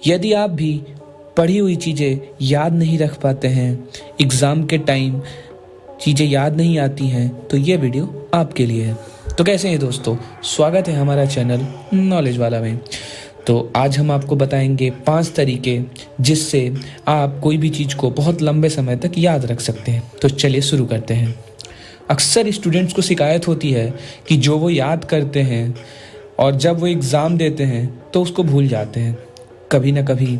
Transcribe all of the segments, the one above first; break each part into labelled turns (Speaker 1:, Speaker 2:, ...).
Speaker 1: यदि आप भी पढ़ी हुई चीज़ें याद नहीं रख पाते हैं, एग्ज़ाम के टाइम चीज़ें याद नहीं आती हैं, तो ये वीडियो आपके लिए है। तो कैसे हैं दोस्तों, स्वागत है हमारा चैनल नॉलेज वाला में। तो आज हम आपको बताएंगे 5 तरीके जिससे आप कोई भी चीज़ को बहुत लंबे समय तक याद रख सकते हैं। तो चलिए शुरू करते हैं। अक्सर स्टूडेंट्स को शिकायत होती है कि जो वो याद करते हैं और जब वो एग्ज़ाम देते हैं तो उसको भूल जाते हैं। कभी ना कभी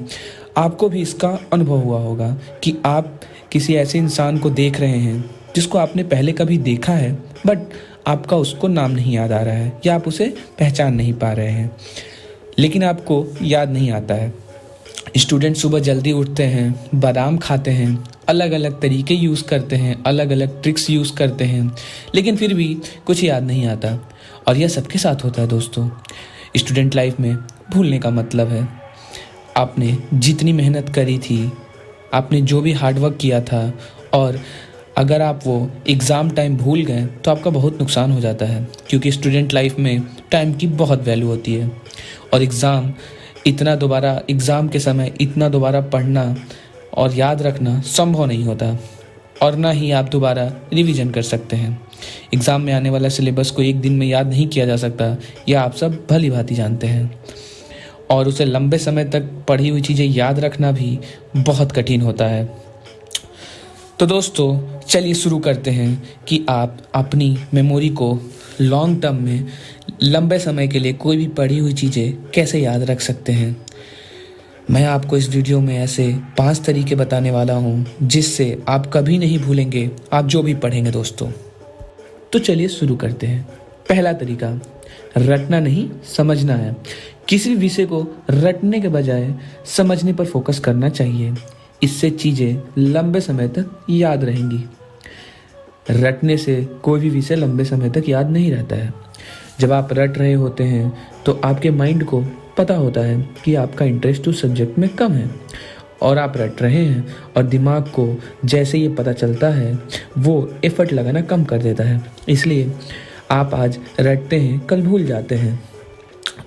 Speaker 1: आपको भी इसका अनुभव हुआ होगा कि आप किसी ऐसे इंसान को देख रहे हैं जिसको आपने पहले कभी देखा है, बट आपका उसको नाम नहीं याद आ रहा है या आप उसे पहचान नहीं पा रहे हैं, लेकिन आपको याद नहीं आता है। स्टूडेंट सुबह जल्दी उठते हैं, बादाम खाते हैं, अलग अलग तरीके यूज़ करते हैं, अलग अलग ट्रिक्स यूज़ करते हैं, लेकिन फिर भी कुछ याद नहीं आता। और यह सबके साथ होता है दोस्तों। स्टूडेंट लाइफ में भूलने का मतलब है आपने जितनी मेहनत करी थी, आपने जो भी हार्डवर्क किया था, और अगर आप वो एग्ज़ाम टाइम भूल गए तो आपका बहुत नुकसान हो जाता है, क्योंकि स्टूडेंट लाइफ में टाइम की बहुत वैल्यू होती है। और एग्ज़ाम के समय इतना दोबारा पढ़ना और याद रखना संभव नहीं होता, और ना ही आप दोबारा रिवीजन कर सकते हैं। एग्ज़ाम में आने वाला सिलेबस को एक दिन में याद नहीं किया जा सकता, यह आप सब भली भांति जानते हैं। और उसे लंबे समय तक पढ़ी हुई चीज़ें याद रखना भी बहुत कठिन होता है। तो दोस्तों चलिए शुरू करते हैं कि आप अपनी मेमोरी को लॉन्ग टर्म में लंबे समय के लिए कोई भी पढ़ी हुई चीज़ें कैसे याद रख सकते हैं। मैं आपको इस वीडियो में ऐसे 5 तरीके बताने वाला हूँ जिससे आप कभी नहीं भूलेंगे आप जो भी पढ़ेंगे दोस्तों। तो चलिए शुरू करते हैं। पहला तरीका, रटना नहीं समझना है। किसी भी विषय को रटने के बजाय समझने पर फोकस करना चाहिए। इससे चीज़ें लंबे समय तक याद रहेंगी। रटने से कोई भी विषय लंबे समय तक याद नहीं रहता है। जब आप रट रहे होते हैं तो आपके माइंड को पता होता है कि आपका इंटरेस्ट उस सब्जेक्ट में कम है, और आप रट रहे हैं, और दिमाग को जैसे ये पता चलता है वो एफर्ट लगाना कम कर देता है। इसलिए आप आज रटते हैं, कल भूल जाते हैं।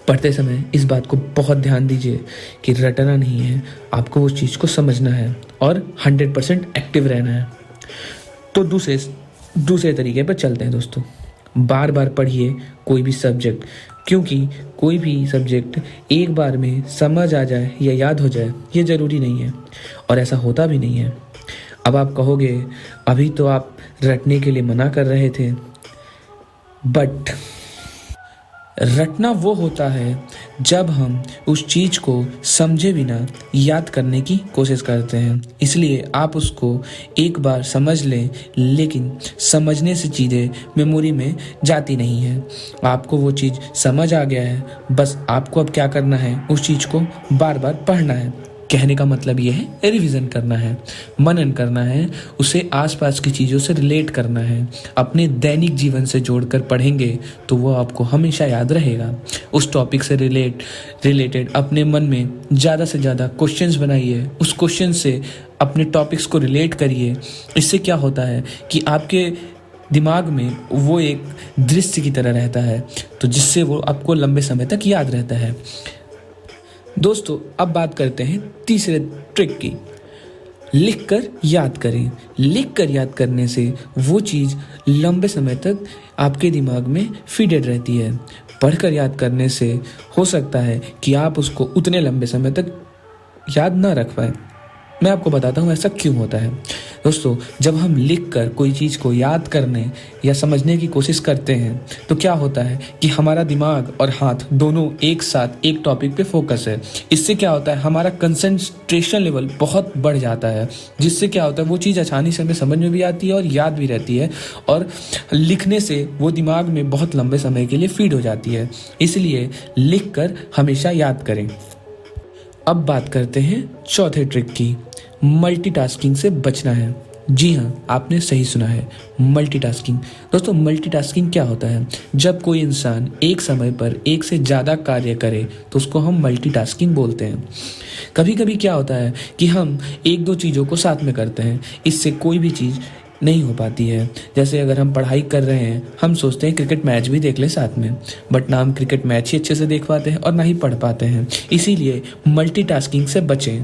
Speaker 1: पढ़ते समय इस बात को बहुत ध्यान दीजिए कि रटना नहीं है, आपको उस चीज़ को समझना है और 100% एक्टिव रहना है। तो दूसरे तरीके पर चलते हैं दोस्तों। बार बार पढ़िए कोई भी सब्जेक्ट, क्योंकि कोई भी सब्जेक्ट एक बार में समझ आ जाए या याद हो जाए ये ज़रूरी नहीं है, और ऐसा होता भी नहीं है। अब आप कहोगे अभी तो आप रटने के लिए मना कर रहे थे, बट रटना वो होता है जब हम उस चीज़ को समझे बिना याद करने की कोशिश करते हैं। इसलिए आप उसको एक बार समझ लें, लेकिन समझने से चीज़ें मेमोरी में जाती नहीं हैं। आपको वो चीज़ समझ आ गया है, बस आपको अब क्या करना है, उस चीज़ को बार बार पढ़ना है। कहने का मतलब ये है रिवीजन करना है, मनन करना है, उसे आसपास की चीज़ों से रिलेट करना है। अपने दैनिक जीवन से जोड़कर पढ़ेंगे तो वो आपको हमेशा याद रहेगा। उस टॉपिक से रिलेटेड अपने मन में ज़्यादा से ज़्यादा क्वेश्चंस बनाइए, उस क्वेश्चन से अपने टॉपिक्स को रिलेट करिए। इससे क्या होता है कि आपके दिमाग में वो एक दृश्य की तरह रहता है, तो जिससे वो आपको लंबे समय तक याद रहता है। दोस्तों अब बात करते हैं तीसरे ट्रिक की। लिख कर याद करें। लिख कर याद करने से वो चीज़ लंबे समय तक आपके दिमाग में फीडेड रहती है। पढ़कर याद करने से हो सकता है कि आप उसको उतने लंबे समय तक याद ना रख पाए। मैं आपको बताता हूँ ऐसा क्यों होता है। दोस्तों जब हम लिख कर कोई चीज़ को याद करने या समझने की कोशिश करते हैं तो क्या होता है कि हमारा दिमाग और हाथ दोनों एक साथ एक टॉपिक पे फोकस है। इससे क्या होता है, हमारा कंसंट्रेशन लेवल बहुत बढ़ जाता है, जिससे क्या होता है वो चीज़ आसानी से हमें समझ में भी आती है और याद भी रहती है, और लिखने से वो दिमाग में बहुत लंबे समय के लिए फीड हो जाती है। इसलिए लिख कर हमेशा याद करें। अब बात करते हैं चौथे ट्रिक की। मल्टीटास्किंग से बचना है। जी हाँ, आपने सही सुना है, मल्टीटास्किंग। दोस्तों मल्टीटास्किंग क्या होता है? जब कोई इंसान एक समय पर एक से ज़्यादा कार्य करे तो उसको हम मल्टीटास्किंग बोलते हैं। कभी कभी क्या होता है कि हम एक दो चीज़ों को साथ में करते हैं। इससे कोई भी चीज़ नहीं हो पाती है। जैसे अगर हम पढ़ाई कर रहे हैं, हम सोचते हैं क्रिकेट मैच भी देख ले साथ में, बट ना हम क्रिकेट मैच ही अच्छे से देख पाते हैं और ना ही पढ़ पाते हैं। इसीलिए मल्टीटास्किंग से बचें,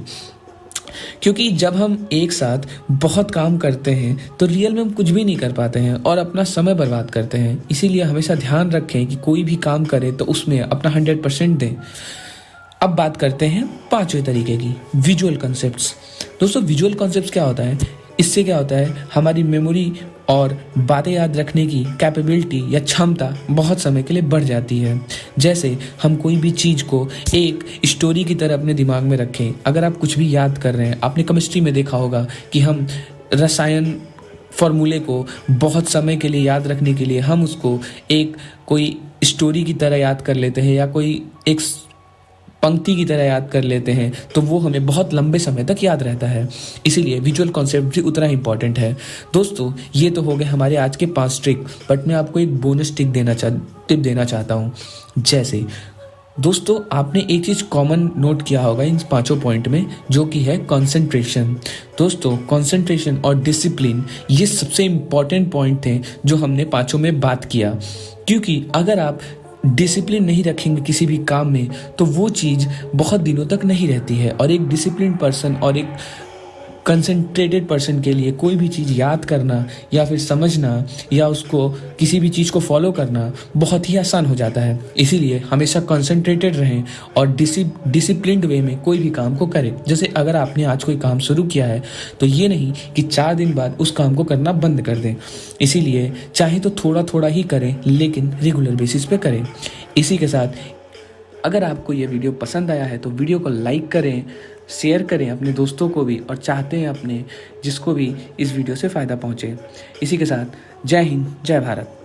Speaker 1: क्योंकि जब हम एक साथ बहुत काम करते हैं तो रियल में हम कुछ भी नहीं कर पाते हैं और अपना समय बर्बाद करते हैं। इसीलिए हमेशा ध्यान रखें कि कोई भी काम करें तो उसमें अपना 100% दें। अब बात करते हैं पांचवें तरीके की, विजुअल कॉन्सेप्ट्स। दोस्तों, विजुअल कॉन्सेप्ट्स क्या होता है? इससे क्या होता है, हमारी मेमोरी और बातें याद रखने की कैपेबिलिटी या क्षमता बहुत समय के लिए बढ़ जाती है। जैसे हम कोई भी चीज़ को एक स्टोरी की तरह अपने दिमाग में रखें। अगर आप कुछ भी याद कर रहे हैं, आपने केमिस्ट्री में देखा होगा कि हम रसायन फॉर्मूले को बहुत समय के लिए याद रखने के लिए हम उसको एक कोई स्टोरी की तरह याद कर लेते हैं या कोई एक पंक्ति की तरह याद कर लेते हैं, तो वो हमें बहुत लंबे समय तक याद रहता है। इसीलिए विजुअल कॉन्सेप्ट भी उतना इंपॉर्टेंट है। दोस्तों, ये तो हो गए हमारे आज के 5 ट्रिक, बट मैं आपको एक बोनस टिप देना चाहता हूँ। जैसे दोस्तों, आपने एक चीज़ कॉमन नोट किया होगा इन 5 पॉइंट में, जो कि है कंसंट्रेशन। दोस्तों, कंसंट्रेशन और डिसिप्लिन ये सबसे इम्पॉर्टेंट पॉइंट थे जो हमने 5 में बात किया। क्योंकि अगर आप डिसिप्लिन नहीं रखेंगे किसी भी काम में तो वो चीज़ बहुत दिनों तक नहीं रहती है। और एक डिसिप्लिन पर्सन और एक कंसंट्रेटेड पर्सन के लिए कोई भी चीज़ याद करना या फिर समझना या उसको किसी भी चीज़ को फॉलो करना बहुत ही आसान हो जाता है। इसीलिए हमेशा कंसंट्रेटेड रहें और डिसिप्लिन्ड वे में कोई भी काम को करें। जैसे अगर आपने आज कोई काम शुरू किया है तो ये नहीं कि 4 दिन बाद उस काम को करना बंद कर दें। इसीलिए चाहे तो थोड़ा थोड़ा ही करें, लेकिन रेगुलर बेसिस पे करें। इसी के साथ अगर आपको ये वीडियो पसंद आया है तो वीडियो को लाइक करें, शेयर करें अपने दोस्तों को भी, और चाहते हैं अपने जिसको भी इस वीडियो से फ़ायदा पहुँचे। इसी के साथ जय हिंद, जय भारत।